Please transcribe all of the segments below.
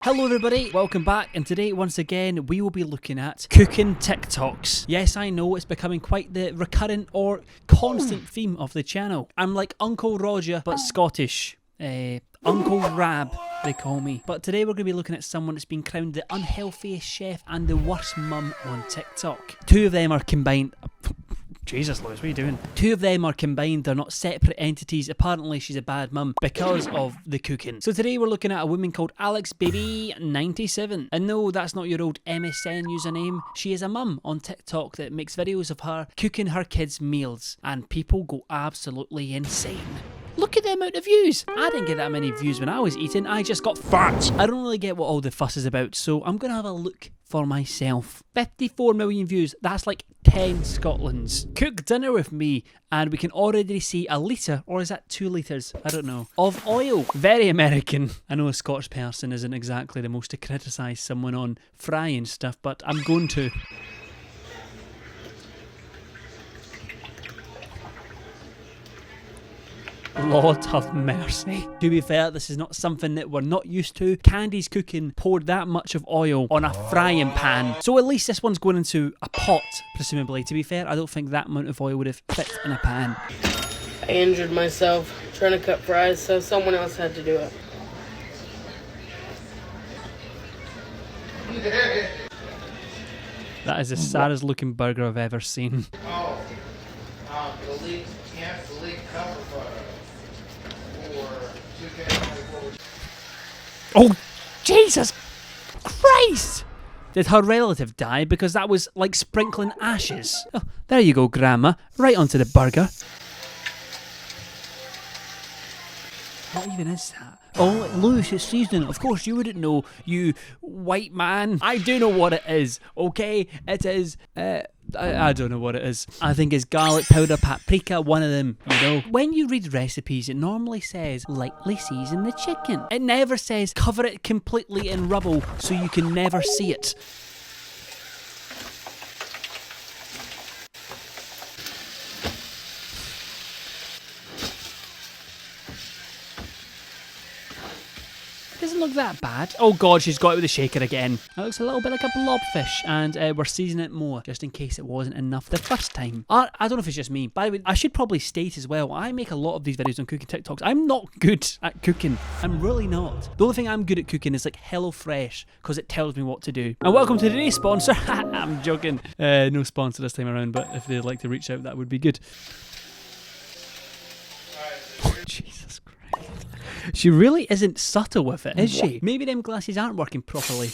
Hello everybody, welcome back, and today once again we will be looking at cooking TikToks. Yes, I know it's becoming quite the recurrent or constant theme of the channel. I'm like Uncle Roger but Scottish. Uncle Rab they call me. But today we're going to be looking at someone that's been crowned the unhealthiest chef and the worst mum on TikTok. Two of them are combined. Jesus, Lewis, what are you doing? Two of them are combined, they're not separate entities. Apparently she's a bad mum because of the cooking. So today we're looking at a woman called AlexBaby97. And no, that's not your old MSN username. She is a mum on TikTok that makes videos of her cooking her kids' meals. And people go absolutely insane. Look at the amount of views. I didn't get that many views when I was eating, I just got fat. I don't really get what all the fuss is about, so I'm going to have a look for myself. 54 million views, that's like 10 Scotlands. Cook dinner with me, and we can already see a litre, or is that 2 litres? I don't know. Of oil. Very American. I know a Scottish person isn't exactly the most to criticise someone on frying stuff, but I'm going to. Lord have mercy. To be fair, this is not something that we're not used to. Candy's cooking poured that much of oil on a frying pan. So at least this one's going into a pot, presumably. To be fair, I don't think that amount of oil would have fit in a pan. I injured myself trying to cut fries, so someone else had to do it. That is the saddest looking burger I've ever seen. Oh, Jesus Christ! Did her relative die? Because that was like sprinkling ashes. Oh, there you go, Grandma. Right onto the burger. What even is that? Oh, Lewis, it's seasoning. Of course, you wouldn't know, you white man. I do know what it is, okay? It is, I don't know what it is. I think it's garlic powder, paprika, one of them, you know. When you read recipes, it normally says, lightly season the chicken. It never says, cover it completely in rubble so you can never see it. Doesn't look that bad. Oh god, she's got it with the shaker again. It looks a little bit like a blobfish, and we're seasoning it more, just in case it wasn't enough the first time. I don't know if it's just me. By the way, I should probably state as well, I make a lot of these videos on cooking TikToks. I'm not good at cooking. I'm really not. The only thing I'm good at cooking is like HelloFresh, because it tells me what to do. And welcome to today's sponsor. I'm joking. No sponsor this time around, but if they'd like to reach out, that would be good. Oh, Jesus Christ. She really isn't subtle with it, is she? Maybe them glasses aren't working properly.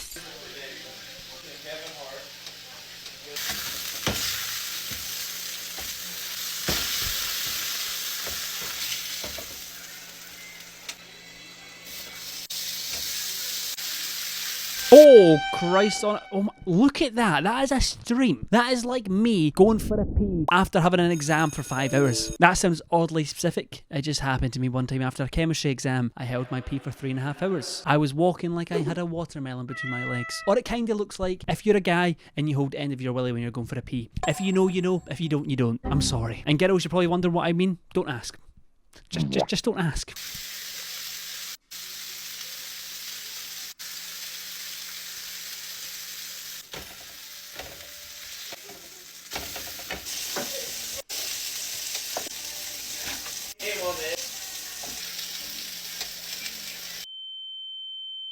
Oh, Christ on it. Oh my, look at that. That is a stream. That is like me going for a pee after having an exam for 5 hours. That sounds oddly specific. It just happened to me one time after a chemistry exam. I held my pee for 3.5 hours. I was walking like I had a watermelon between my legs. Or it kind of looks like if you're a guy and you hold the end of your willy when you're going for a pee. If you know, you know. If you don't, you don't. I'm sorry. And girls, you're probably wondering what I mean. Don't ask. Just don't ask.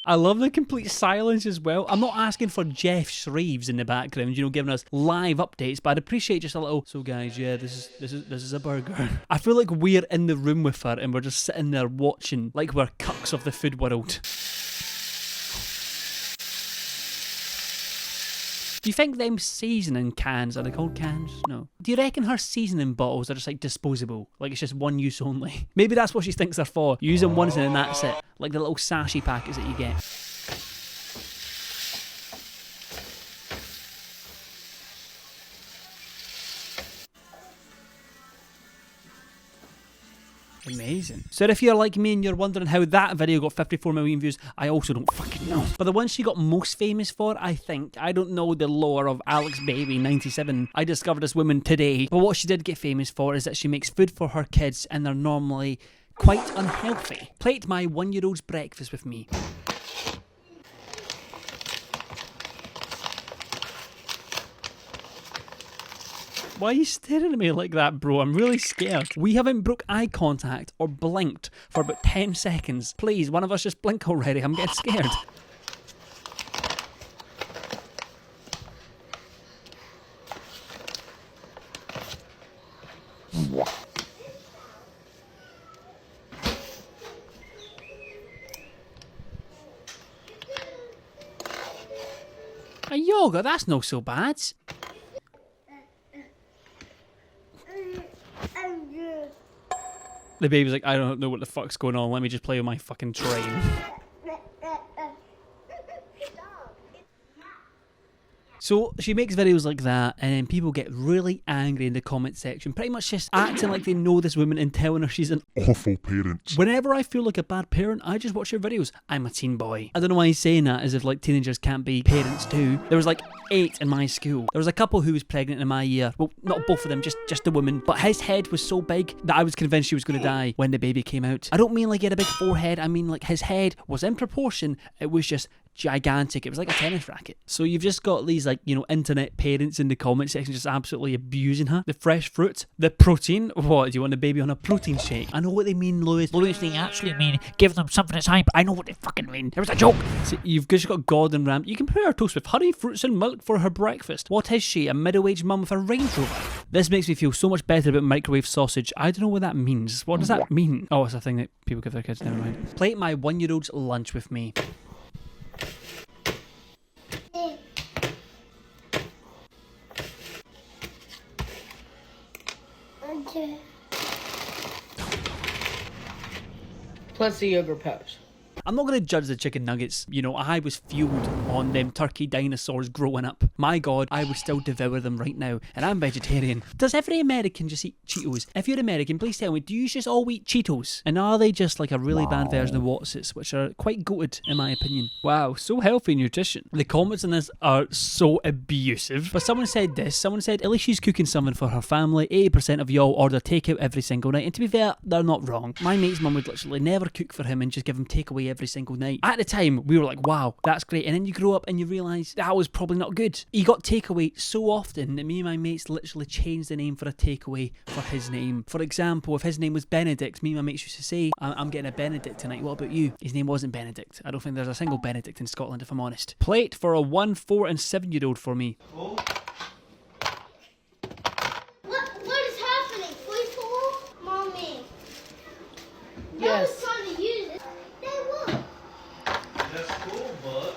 I love the complete silence as well. I'm not asking for Jeff Shreves in the background, you know, giving us live updates, but I'd appreciate just a little, so guys, yeah, this is a burger. I feel like we're in the room with her and we're just sitting there watching like we're cucks of the food world. Do you think them seasoning cans, are they called cans? No. Do you reckon her seasoning bottles are just like disposable? Like it's just one use only? Maybe that's what she thinks they're for. You use them once and then that's it. Like the little sachet packets that you get. Amazing. So if you're like me and you're wondering how that video got 54 million views, I also don't fucking know. But the one she got most famous for, I don't know the lore of AlexBaby97. I discovered this woman today. But what she did get famous for is that she makes food for her kids and they're normally quite unhealthy. Plate my 1-year-old's breakfast with me. Why are you staring at me like that, bro? I'm really scared. We haven't broke eye contact or blinked for about 10 seconds. Please, one of us just blink already. I'm getting scared. A yoga, that's not so bad. The baby's like, I don't know what the fuck's going on. Let me just play with my fucking train. So she makes videos like that, and then people get really angry in the comment section, pretty much just acting like they know this woman and telling her she's an awful parent. Whenever I feel like a bad parent, I just watch her videos. I'm a teen boy. I don't know why he's saying that, as if like teenagers can't be parents too. There was like 8 in my school. There was a couple who was pregnant in my year. Well, not both of them, just the woman. But his head was so big that I was convinced she was going to die when the baby came out. I don't mean like he had a big forehead. I mean like his head was in proportion. It was just gigantic. It was like a tennis racket. So you've just got these like, you know, internet parents in the comment section just absolutely abusing her. The fresh fruit, the protein. What, do you want the baby on a protein shake? I know what they mean, Lewis. Lewis, they actually mean give them something that's hype. I know what they fucking mean. It was a joke. See, you've just got Gordon Ramsay. You can put her toast with honey, fruits and milk for her breakfast. What is she, a middle-aged mum with a Range Rover? This makes me feel so much better about microwave sausage. I don't know what that means. What does that mean? Oh, it's a thing that people give their kids. Never mind. Plate my 1-year-old's lunch with me. Plus the yogurt pouch. I'm not going to judge the chicken nuggets. You know, I was fueled on them turkey dinosaurs growing up. My God, I would still devour them right now. And I'm vegetarian. Does every American just eat Cheetos? If you're American, please tell me, do you just all eat Cheetos? And are they just like a really bad version of What's-Its, which are quite goated, in my opinion? Wow, so healthy nutrition. The comments on this are so abusive. But someone said this. Someone said, at least she's cooking something for her family. 80% of y'all order takeout every single night. And to be fair, they're not wrong. My mate's mum would literally never cook for him and just give him takeaway every single night. At the time, we were like, wow, that's great. And then you grow up and you realise that was probably not good. He got takeaway so often that me and my mates literally changed the name for a takeaway for his name. For example, if his name was Benedict, me and my mates used to say, I'm getting a Benedict tonight. What about you? His name wasn't Benedict. I don't think there's a single Benedict in Scotland, if I'm honest. Plate for a 1, 4 and 7-year-old for me. What is happening? Please, Mommy. Yes. Trying to use it. They won't. That's cool, bud.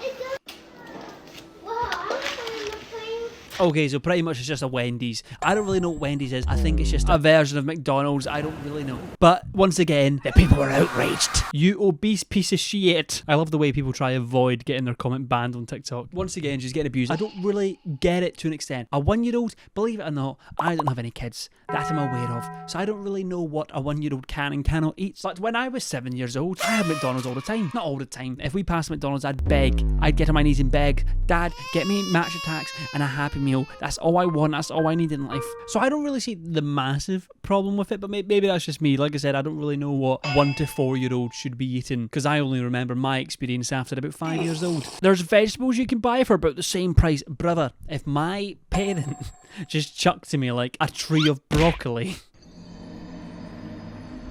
Wow, I'm playing the plane. Okay, so pretty much it's just a Wendy's. I don't really know what Wendy's is. I think it's just a version of McDonald's. I don't really know. But once again, the people are outraged. You obese piece of shit. I love the way people try to avoid getting their comment banned on TikTok. Once again, she's getting abused. I don't really get it to an extent. A 1-year-old, believe it or not, I don't have any kids that I'm aware of. So I don't really know what a 1-year-old can and cannot eat. But when I was 7 years old, I had McDonald's all the time. Not all the time. If we passed McDonald's, I'd beg. I'd get on my knees and beg, Dad, get me match attacks and a Happy Meal. That's all I want. That's all I need in life. So I don't really see the massive problem with it, but maybe that's just me. Like I said, I don't really know what 1 to 4-year-olds should be eating, because I only remember my experience after about 5 years old. There's vegetables you can buy for about the same price. Brother, if my parent just chucked to me like a tree of broccoli,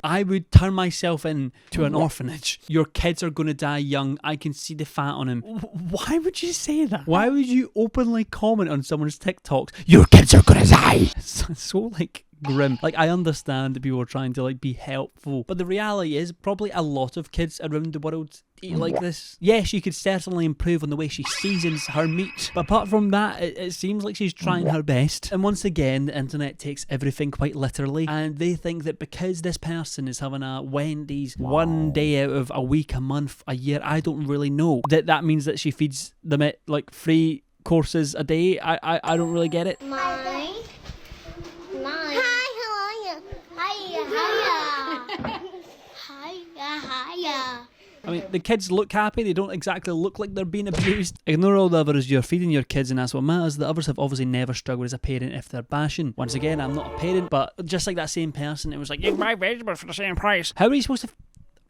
I would turn myself into an orphanage. Your kids are going to die young. I can see the fat on him. Why would you say that? Why would you openly comment on someone's TikToks? Your kids are going to die. It's so like grim. Like, I understand that people are trying to like be helpful, but the reality is probably a lot of kids around the world eat like this. Yes, you could certainly improve on the way she seasons her meat, but apart from that, it seems like she's trying her best. And once again, the internet takes everything quite literally, and they think that because this person is having a Wendy's 1 day out of a week, a month, a year, I don't really know, that means that she feeds them at like 3 courses a day. I don't really get it. Mine. Hi, how are you? Hiya. Hiya. I mean, the kids look happy. They don't exactly look like they're being abused. Ignore all the others. You're feeding your kids and that's what matters. The others have obviously never struggled as a parent if they're bashing. Once again, I'm not a parent, but just like that same person, it was like, you buy vegetables for the same price. How are you supposed to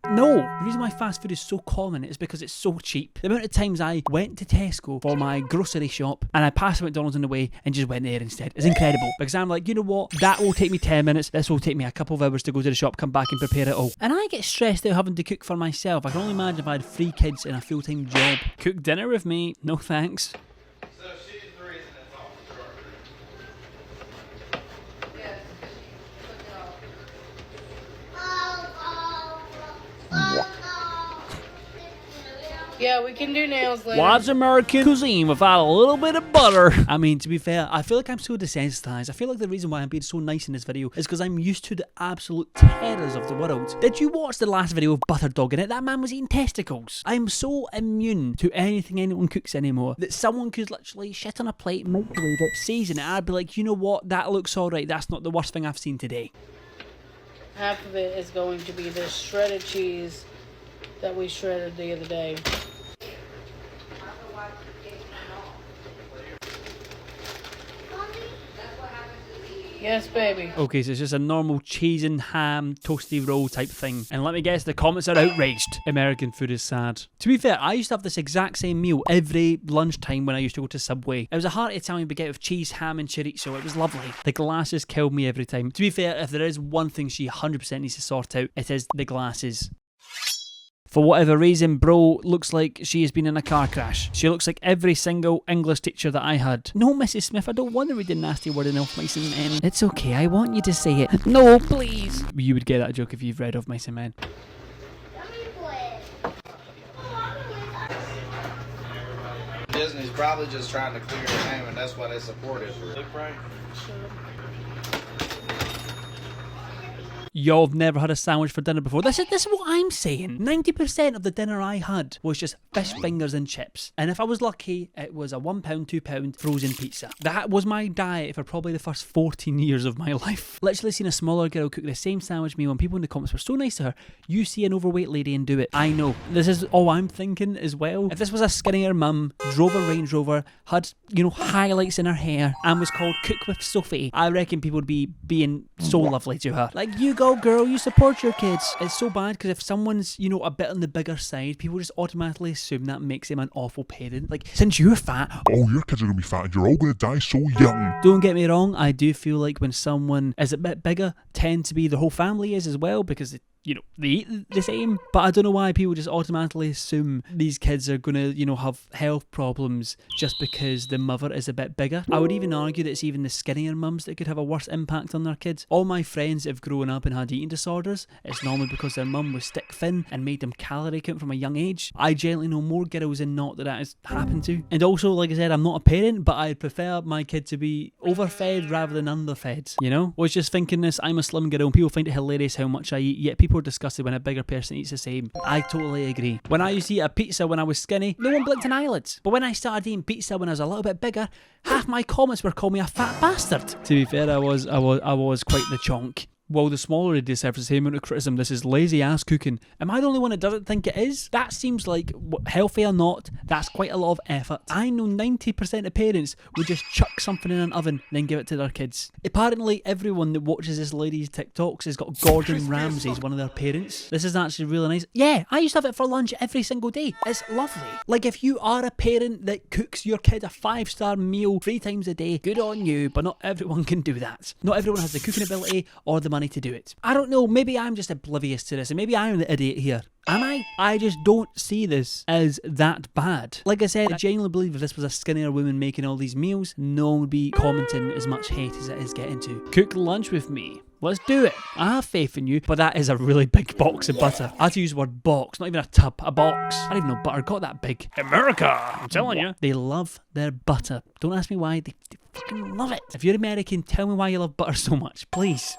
No, the reason why fast food is so common is because it's so cheap. The amount of times I went to Tesco for my grocery shop and I passed McDonald's on the way and just went there instead is incredible. Because I'm like, you know what? That will take me 10 minutes. This will take me a couple of hours to go to the shop, come back and prepare it all. And I get stressed out having to cook for myself. I can only imagine if I had 3 kids and a full-time job. Cook dinner with me? No thanks. So she's the reason it's off the chart. Yes, because she took it off. Yeah, we can do nails later. What's American cuisine without a little bit of butter? I mean, to be fair, I feel like I'm so desensitized. I feel like the reason why I'm being so nice in this video is because I'm used to the absolute terrors of the world. Did you watch the last video of Butter Dog in it? That man was eating testicles. I'm so immune to anything anyone cooks anymore that someone could literally shit on a plate, microwave it, season it, I'd be like, you know what, that looks alright, that's not the worst thing I've seen today. Half of it is going to be the shredded cheese that we shredded the other day. Yes, baby. Okay, so it's just a normal cheese and ham toasty roll type thing. And let me guess, the comments are outraged. American food is sad. To be fair, I used to have this exact same meal every lunchtime when I used to go to Subway. It was a hearty Italian baguette with cheese, ham and chorizo. It was lovely. The glasses killed me every time. To be fair, if there is one thing she 100% needs to sort out, it is the glasses. For whatever reason, bro looks like she has been in a car crash. She looks like every single English teacher that I had. No, Mrs. Smith, I don't want to read the nasty word in Of Mice and Men. It's okay, I want you to say it. No, please. You would get that joke if you've read Of Mice and Men. Disney's probably just trying to clear the name, and that's why they support it. Look right. Y'all have never had a sandwich for dinner before. This is what I'm saying. 90% of the dinner I had was just fish fingers and chips. And if I was lucky, it was a £1, £2 frozen pizza. That was my diet for probably the first 14 years of my life. Literally seen a smaller girl cook the same sandwich meal and people in the comments were so nice to her. You see an overweight lady and do it. I know. This is all I'm thinking as well. If this was a skinnier mum, drove a Range Rover, had, you know, highlights in her hair, and was called Cook with Sophie, I reckon people would be being so lovely to her. Like, you go girl, you support your kids. It's so bad because if someone's, you know, a bit on the bigger side, people just automatically assume that makes them an awful parent. Like, since you're fat, Oh, your kids are gonna be fat and you're all gonna die so young. don't get me wrong, I do feel like when someone is a bit bigger, tend to be the whole family is as well because you know, they eat the same. But I don't know why people just automatically assume these kids are gonna, you know, have health problems just because the mother is a bit bigger. I would even argue that it's even the skinnier mums that could have a worse impact on their kids. All my friends that have grown up and had eating disorders, it's normally because their mum was stick thin and made them calorie count from a young age. I generally know more girls than not that has happened to. And also, like I said, I'm not a parent, but I'd prefer my kid to be overfed rather than underfed, you know? I was just thinking this, I'm a slim girl and people find it hilarious how much I eat, yet people are disgusted when a bigger person eats the same. I totally agree. When I used to eat a pizza when I was skinny, no one blinked an eyelid. But when I started eating pizza when I was a little bit bigger, half my comments were calling me a fat bastard. To be fair, I was quite the chonk. While the smaller it deserves the same amount of criticism, this is lazy ass cooking. Am I the only one that doesn't think it is? That seems like, healthy or not, that's quite a lot of effort. I know 90% of parents would just chuck something in an oven, then give it to their kids. Apparently, everyone that watches this lady's TikToks has got Gordon Ramsay as one of their parents. This is actually really nice. Yeah, I used to have it for lunch every single day. It's lovely. Like, if you are a parent that cooks your kid a 5-star meal 3 times a day, good on you, but not everyone can do that. Not everyone has the cooking ability or the money to do it. I don't know, maybe I'm just oblivious to this and maybe I'm the idiot here. Am I? I just don't see this as that bad. Like I said, I genuinely believe if this was a skinnier woman making all these meals, no one would be commenting as much hate as it is getting to. Cook lunch with me. Let's do it. I have faith in you, but that is a really big box of butter. I had to use the word box, not even a tub, a box. I didn't even know butter got that big. America, I'm telling you. They love their butter. Don't ask me why, they fucking love it. If you're American, tell me why you love butter so much, please.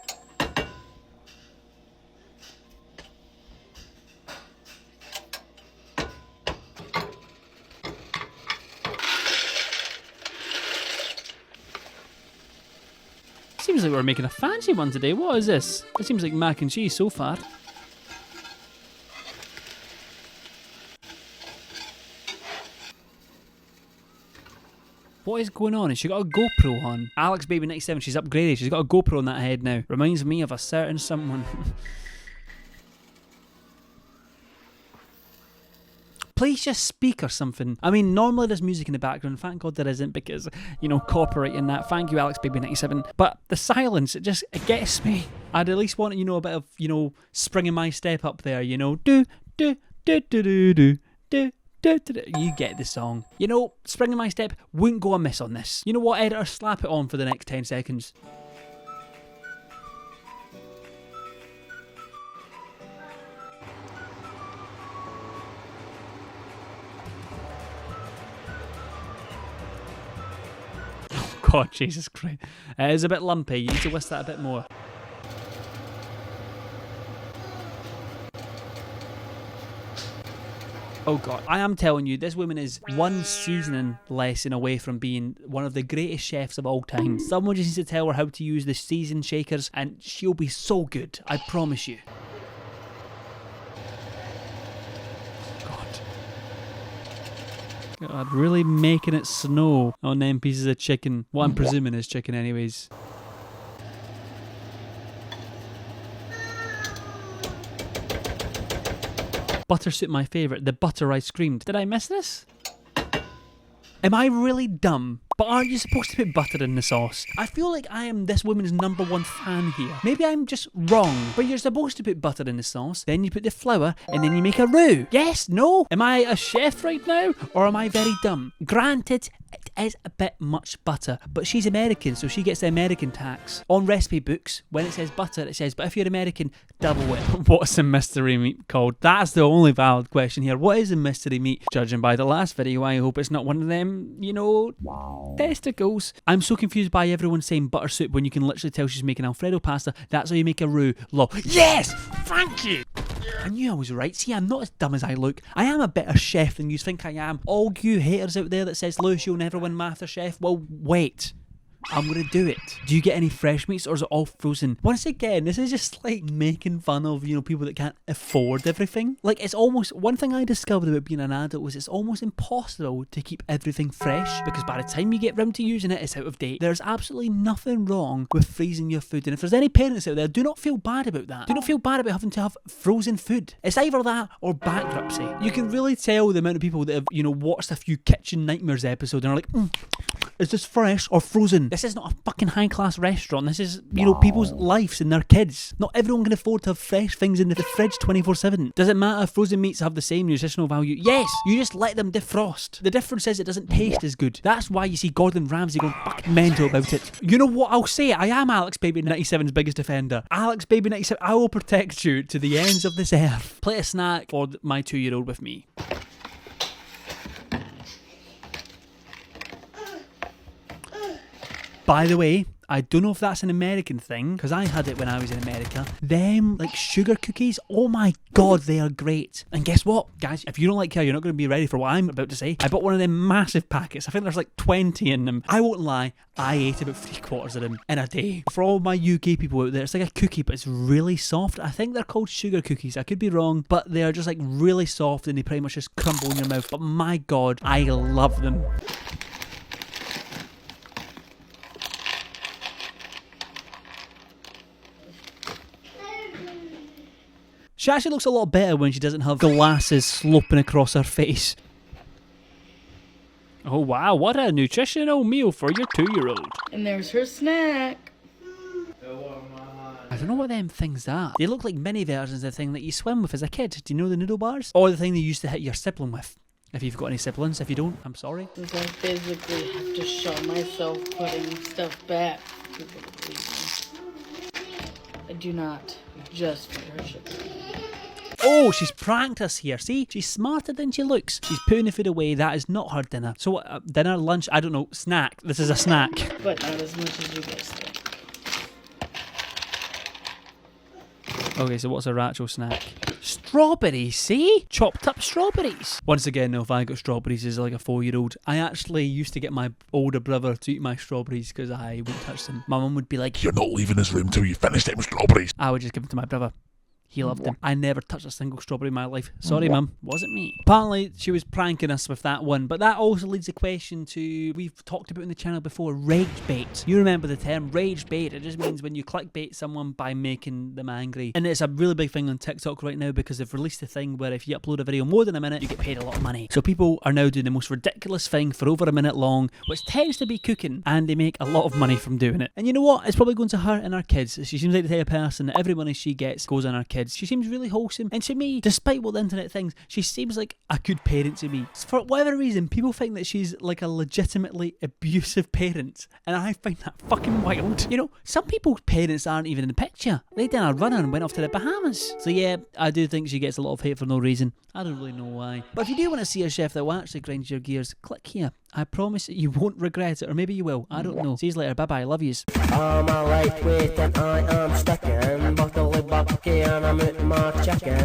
Seems like we're making a fancy one today. What is this? It seems like mac and cheese so far. What is going on? Has she got a GoPro on? Alex Baby 97, she's upgraded. She's got a GoPro on that head now. Reminds me of a certain someone. Please just speak or something. I mean, normally there's music in the background. Thank God there isn't because, copyright in that. Thank you, Alex Baby 97. But the silence, it gets me. I'd at least want, a bit of, springing my step up there, do, do, do, do, do, do, do. You get the song. Springing my step wouldn't go amiss on this. You know what, editor? Slap it on for the next 10 seconds. Oh God, Jesus Christ. It's a bit lumpy. You need to whisk that a bit more. Oh God, I am telling you, this woman is one seasoning lesson away from being one of the greatest chefs of all time. Someone just needs to tell her how to use the season shakers and she'll be so good, I promise you. God, really making it snow on them pieces of chicken. What I'm presuming is chicken anyways. Butter soup, my favourite. The butter I screamed. Did I miss this? Am I really dumb? But aren't you supposed to put butter in the sauce? I feel like I am this woman's #1 fan here. Maybe I'm just wrong, but you're supposed to put butter in the sauce, then you put the flour, and then you make a roux. Yes? No? Am I a chef right now? Or am I very dumb? Granted, it is a bit much butter, but she's American, so she gets the American tax. On recipe books, when it says butter, it says, but if you're American, double it. What's the mystery meat called? That's the only valid question here. What is a mystery meat? Judging by the last video, I hope it's not one of them, testicles. I'm so confused by everyone saying butter soup when you can literally tell she's making Alfredo pasta. That's how you make a roux. Lol. Yes! Thank you! I knew I was right. See, I'm not as dumb as I look. I am a better chef than you think I am. All you haters out there that says, Lewis, you'll never win MasterChef. Well, wait. I'm going to do it. Do you get any fresh meats or is it all frozen? Once again, this is just like making fun of, people that can't afford everything. Like, it's almost, one thing I discovered about being an adult was it's almost impossible to keep everything fresh because by the time you get round to using it, it's out of date. There's absolutely nothing wrong with freezing your food. And if there's any parents out there, do not feel bad about that. Do not feel bad about having to have frozen food. It's either that or bankruptcy. You can really tell the amount of people that have, watched a few Kitchen Nightmares episodes and are like, is this fresh or frozen? This is not a fucking high-class restaurant. This is, people's lives and their kids. Not everyone can afford to have fresh things in the fridge 24/7. Does it matter if frozen meats have the same nutritional value? Yes! You just let them defrost. The difference is it doesn't taste as good. That's why you see Gordon Ramsay going fucking mental about it. You know what? I'll say it. I am Alex Baby 97's biggest defender. Alex Baby 97, I will protect you to the ends of this earth. Play a snack for my 2-year-old with me. By the way, I don't know if that's an American thing, because I had it when I was in America. Them, sugar cookies, oh my God, they are great. And guess what, guys? If you don't like care, you're not going to be ready for what I'm about to say. I bought one of them massive packets. I think there's 20 in them. I won't lie, I ate about 3/4 of them in a day. For all my UK people out there, it's like a cookie, but it's really soft. I think they're called sugar cookies. I could be wrong, but they're just really soft and they pretty much just crumble in your mouth. But my God, I love them. She actually looks a lot better when she doesn't have glasses sloping across her face. Oh wow, what a nutritional meal for your 2-year-old. And there's her snack. I don't know what them things are. They look like mini versions of the thing that you swim with as a kid. Do you know the noodle bars? Or the thing they used to hit your sibling with. If you've got any siblings. If you don't, I'm sorry. Because I physically have to show myself putting stuff back. People believe me. I do not just put her sugar. Oh, she's pranked us here. See? She's smarter than she looks. She's putting the food away. That is not her dinner. So what, dinner, lunch, I don't know, snack. This is a snack. But not as much as you guys think. Okay, so what's her actual snack? Strawberries, see? Chopped up strawberries. Once again, if I got strawberries as a 4-year-old, I actually used to get my older brother to eat my strawberries because I wouldn't touch them. My mum would be like, You're not leaving this room till you finish them strawberries. I would just give them to my brother. He loved them. I never touched a single strawberry in my life. Sorry, Mum. Wasn't me. Apparently, she was pranking us with that one. But that also leads the question to, we've talked about in the channel before, rage bait. You remember the term rage bait. It just means when you clickbait someone by making them angry. And it's a really big thing on TikTok right now because they've released a thing where if you upload a video more than a minute, you get paid a lot of money. So people are now doing the most ridiculous thing for over a minute long, which tends to be cooking, and they make a lot of money from doing it. And you know what? It's probably going to her and our kids. She seems like the type of person that every money she gets goes on our kids. She seems really wholesome. And to me, despite what the internet thinks, she seems like a good parent to me. For whatever reason, people think that she's like a legitimately abusive parent. And I find that fucking wild. You know, some people's parents aren't even in the picture. They did a runner and went off to the Bahamas. So yeah, I do think she gets a lot of hate for no reason. I don't really know why. But if you do want to see a chef that will actually grind your gears, click here. I promise that you won't regret it. Or maybe you will. I don't know. See you later. Bye-bye. Love yous. All my life with and I am stuck in. Buckle bucky and I'm in my chicken.